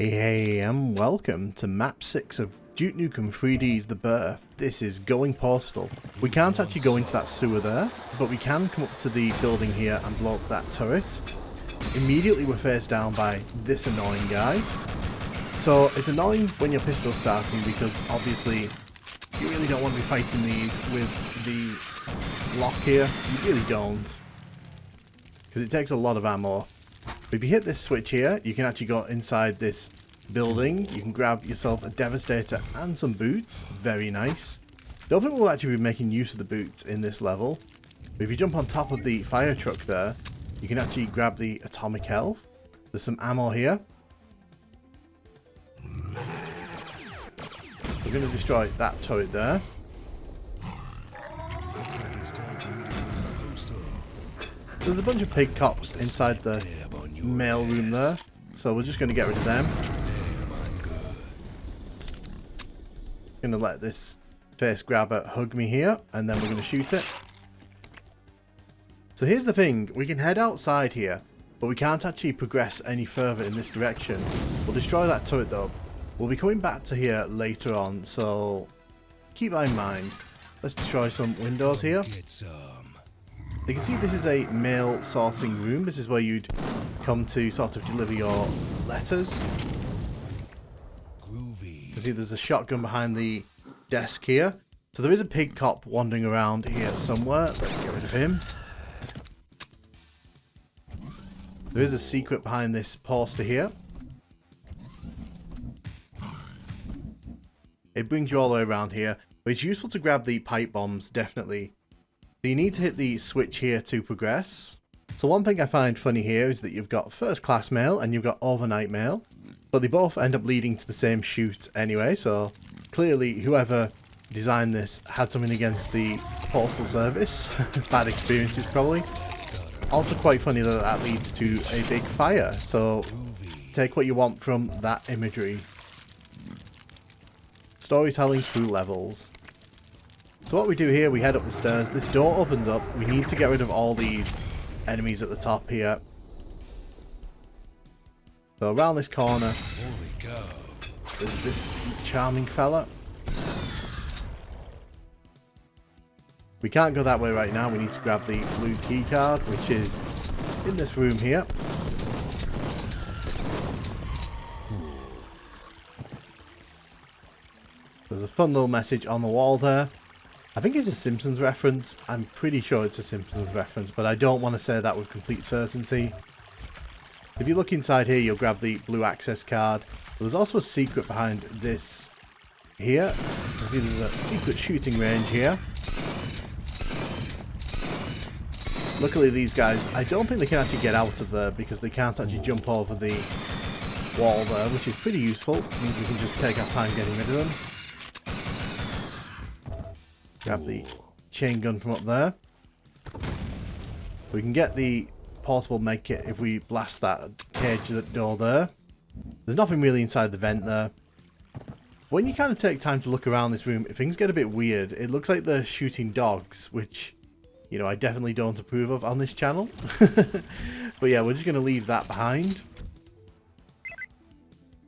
Hey, and welcome to map 6 of Duke Nukem 3D's The Birth. This is Going Postal. We can't actually go into that sewer there, but we can come up to the building here and blow up that turret. Immediately we're faced down by this annoying guy. So it's annoying when your pistol's starting because obviously you really don't want to be fighting these with the lock here. You really don't. Because it takes a lot of ammo. But if you hit this switch here, you can actually go inside this building. You can grab yourself a Devastator and some boots. Very nice. Don't think we'll actually be making use of the boots in this level. But if you jump on top of the fire truck there, you can actually grab the atomic health. There's some ammo here. We're going to destroy that turret there. There's a bunch of pig cops inside the mail room there, so we're just going to get rid of them. Going to let this face grabber hug me here, and then we're going to shoot it. So here's the thing, we can head outside here, but we can't actually progress any further in this direction. We'll destroy that turret though. We'll be coming back to here later on, so keep that in mind. Let's destroy some windows here. You can see this is a mail sorting room. This is where you'd come to sort of deliver your letters. You can see there's a shotgun behind the desk here. So there is a pig cop wandering around here somewhere. Let's get rid of him. There is a secret behind this poster here. It brings you all the way around here. But it's useful to grab the pipe bombs, definitely. So you need to hit the switch here to progress. So one thing I find funny here is that you've got first class mail and you've got overnight mail. But they both end up leading to the same chute anyway. So clearly whoever designed this had something against the postal service. Bad experiences probably. Also quite funny that that leads to a big fire. So take what you want from that imagery. Storytelling through levels. So what we do here, we head up the stairs. This door opens up. We need to get rid of all these enemies at the top here. So around this corner, there's this charming fella. We can't go that way right now. We need to grab the blue key card, which is in this room here. There's a fun little message on the wall there. I think it's a Simpsons reference. I'm pretty sure it's a Simpsons reference, but I don't want to say that with complete certainty. If you look inside here, you'll grab the blue access card. But there's also a secret behind this here. You can see there's a secret shooting range here. Luckily these guys, I don't think they can actually get out of there because they can't actually jump over the wall there, which is pretty useful. It means we can just take our time getting rid of them. Grab the chain gun from up there. We can get the portable medkit if we blast that cage door there. There's nothing really inside the vent there. When you kind of take time to look around this room, things get a bit weird. It looks like they're shooting dogs, which, you know, I definitely don't approve of on this channel. But yeah, we're just going to leave that behind.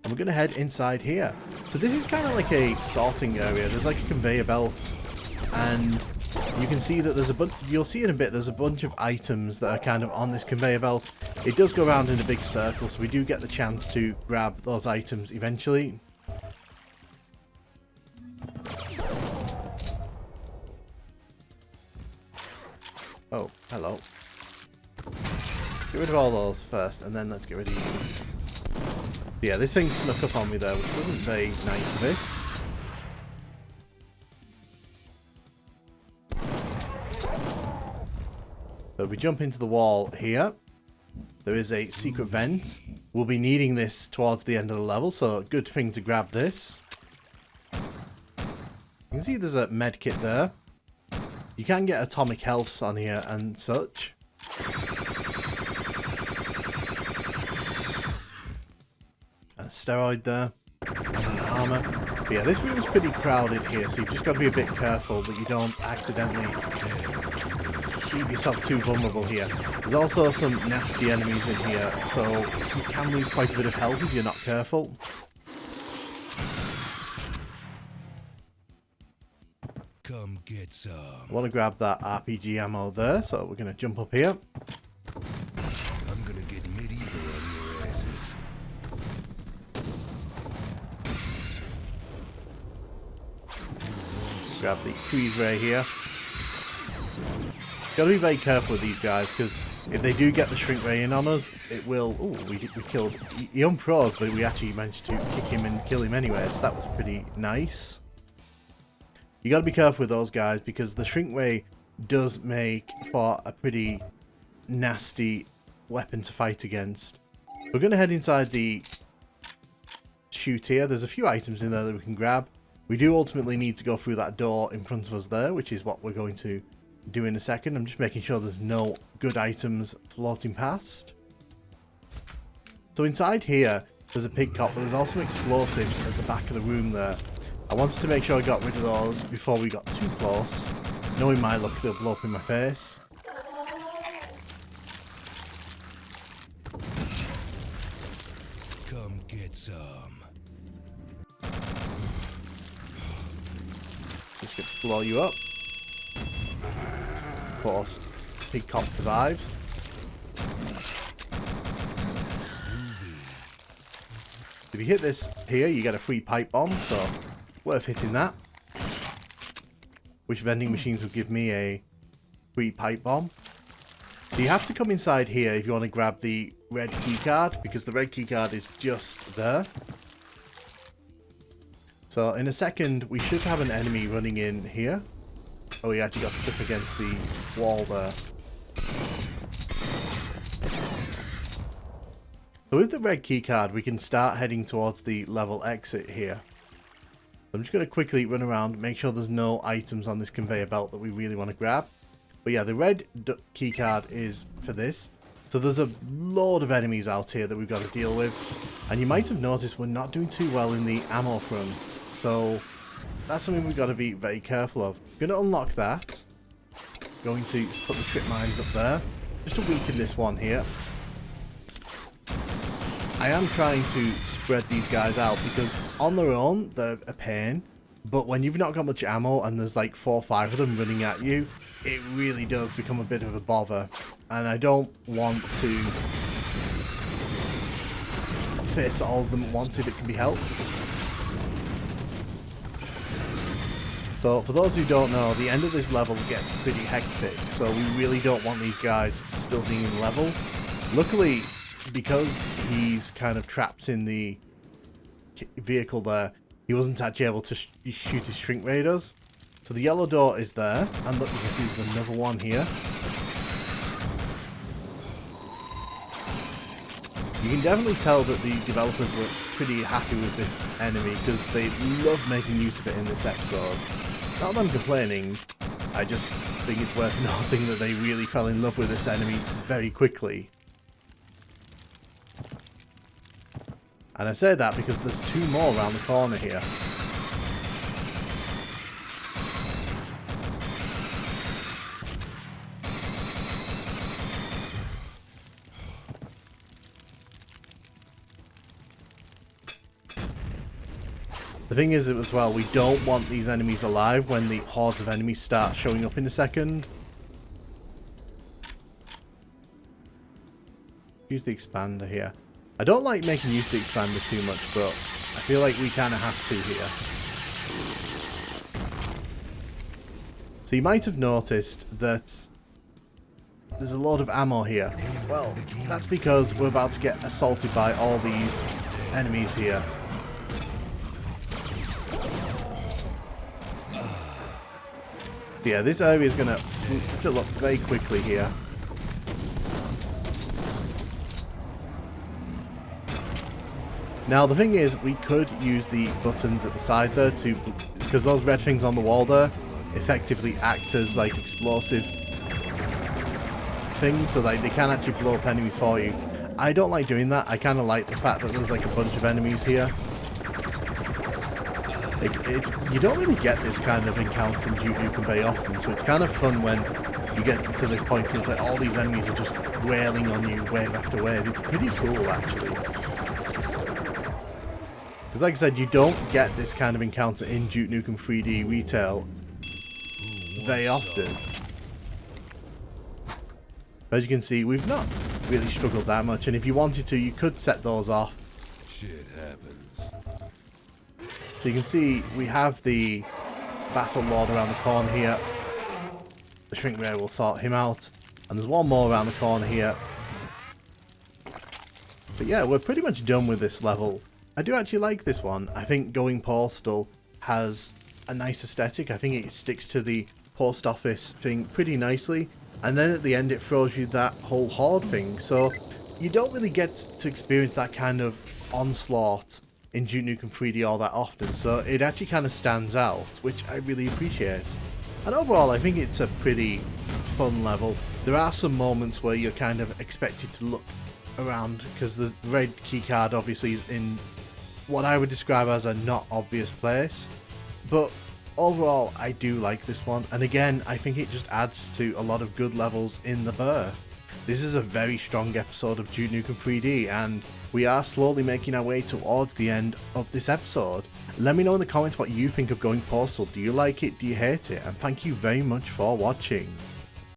And we're going to head inside here. So this is kind of like a sorting area. There's like a conveyor belt. And you can see that there's a bunch, you'll see in a bit, there's a bunch of items that are kind of on this conveyor belt. It does go around in a big circle, so we do get the chance to grab those items eventually. Oh, hello. Get rid of all those first, and then let's get rid of you. Yeah, this thing snuck up on me there, which wasn't very nice of it. So if we jump into the wall here, there is a secret vent. We'll be needing this towards the end of the level, so good thing to grab this. You can see there's a medkit there. You can get atomic healths on here and such. A steroid there. And armor. But yeah, this room's pretty crowded here, so you've just got to be a bit careful that you don't accidentally leave yourself too vulnerable here. There's also some nasty enemies in here, so you can lose quite a bit of health if you're not careful. Come get some. I want to grab that RPG ammo there, so we're going to jump up here. I'm gonna get medieval on your asses. Grab the freeze ray here. Gotta be very careful with these guys, because if they do get the shrink ray in on us, it will... Ooh, we killed... He unfroze, but we actually managed to kick him and kill him anyway, so that was pretty nice. You gotta be careful with those guys, because the shrink ray does make for a pretty nasty weapon to fight against. We're gonna head inside the chute here. There's a few items in there that we can grab. We do ultimately need to go through that door in front of us there, which is what we're going to do in a second. I'm just making sure there's no good items floating past. So inside here, there's a pig cop, but there's also explosives at the back of the room there. I wanted to make sure I got rid of those before we got too close. Knowing my luck, they'll blow up in my face. Come get some. Just gonna blow you up. Of course, pig cop survives. If you hit this here, you get a free pipe bomb, so worth hitting that. Which vending machines will give me a free pipe bomb. So you have to come inside here if you want to grab the red key card, because the red key card is just there. So in a second, we should have an enemy running in here. Oh, he actually got stuck against the wall there. So with the red key card, we can start heading towards the level exit here. I'm just going to quickly run around, make sure there's no items on this conveyor belt that we really want to grab. But yeah, the red key card is for this. So there's a load of enemies out here that we've got to deal with. And you might have noticed we're not doing too well in the ammo front. So that's something we've got to be very careful of. Going to unlock that. Going to put the trip mines up there. Just to weaken this one here. I am trying to spread these guys out because on their own they're a pain, but when you've not got much ammo and there's like 4 or 5 of them running at you, it really does become a bit of a bother, and I don't want to face all of them at once if it can be helped. So for those who don't know, the end of this level gets pretty hectic, so we really don't want these guys still being in level. Luckily, because he's kind of trapped in the vehicle there, he wasn't actually able to shoot his shrink raiders. So the yellow door is there, and look, you can see there's another one here. You can definitely tell that the developers were pretty happy with this enemy because they love making use of it in this episode. Not that I'm complaining, I just think it's worth noting that they really fell in love with this enemy very quickly. And I say that because there's 2 more around the corner here. The thing is as well, we don't want these enemies alive when the hordes of enemies start showing up in a second. Use the expander here. I don't like making use of the expander too much, but I feel like we kind of have to here. So you might have noticed that there's a lot of ammo here. Well, that's because we're about to get assaulted by all these enemies here. Yeah, this area is going to fill up very quickly here. Now the thing is, we could use the buttons at the side there to, because those red things on the wall there effectively act as like explosive things, so that they can actually blow up enemies for you. I don't like doing that. I kind of like the fact that there's like a bunch of enemies here. You don't really get this kind of encounter in Duke Nukem very often, so it's kind of fun when you get to this point and it's like all these enemies are just wailing on you wave after wave. It's pretty cool, actually. Because like I said, you don't get this kind of encounter in Duke Nukem 3D retail very often. As you can see, we've not really struggled that much, and if you wanted to, you could set those off. Shit happens. So you can see we have the Battle Lord around the corner here. The Shrink Ray will sort him out, and there's one more around the corner here. But yeah, we're pretty much done with this level. I do actually like this one. I think Going Postal has a nice aesthetic. I think it sticks to the post office thing pretty nicely. And then at the end it throws you that whole horde thing. So you don't really get to experience that kind of onslaught in Duke Nukem 3D all that often. So it actually kind of stands out, which I really appreciate. And overall, I think it's a pretty fun level. There are some moments where you're kind of expected to look around because the red keycard obviously is in what I would describe as a not obvious place. But overall, I do like this one, and again, I think it just adds to a lot of good levels in the birth. This is a very strong episode of Duke Nukem 3D, and we are slowly making our way towards the end of this episode. Let me know in the comments what you think of Going Postal. Do you like it? Do you hate it? And thank you very much for watching.